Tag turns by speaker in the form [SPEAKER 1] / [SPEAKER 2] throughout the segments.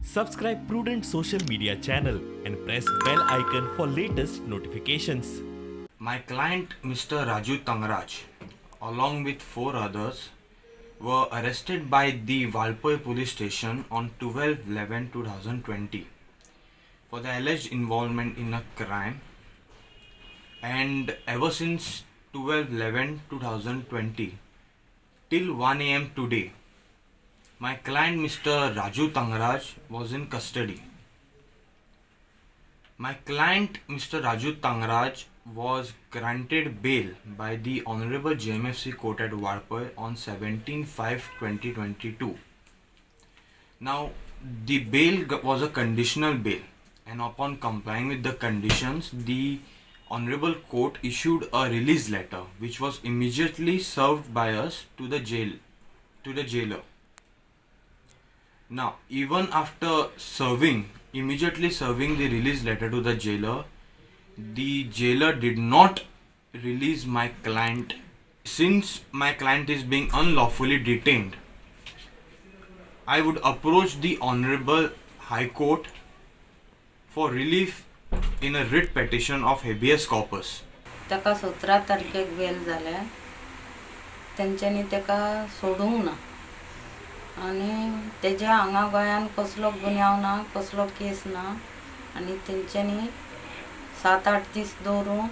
[SPEAKER 1] Subscribe Prudent social media channel and press bell icon for latest notifications.
[SPEAKER 2] My client Mr. Raju Tangraj, along with 4 others, were arrested by the Valpoi police station on 12/11/2020 for the alleged involvement in a crime, and ever since 12/11/2020 till 1 a.m. today, my client Mr. Raju Tangraj was in custody. My client Mr. Raju Tangraj was granted bail by the Honorable JMFC Court at Valpoi on 17/5/2022. Now, the bail was a conditional bail, and upon complying with the conditions, the Honorable Court issued a release letter, which was immediately served by us to the jailer. Now, even after immediately serving the release letter to the jailer did not release my client. Since my client is being unlawfully detained, I would approach the Honorable High Court for relief in a writ petition of habeas corpus.
[SPEAKER 3] ताका 17 तारखेक bell जाल्या, तेंच्यांनी ताका सोडूंक ना आनी तेज्या हांगा गोंयान कसलो गुन्यांव ना, कसलो केस ना, आनी तेंच्यांनी 7-8 दीस दवरून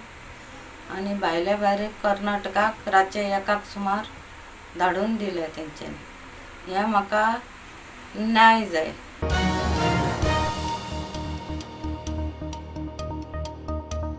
[SPEAKER 3] आनी भायल्या भायर कर्नाटकाक रातचे 1 सुमार धाडून दिले तेंच्यांनी. हें म्हाका न्याय जाय.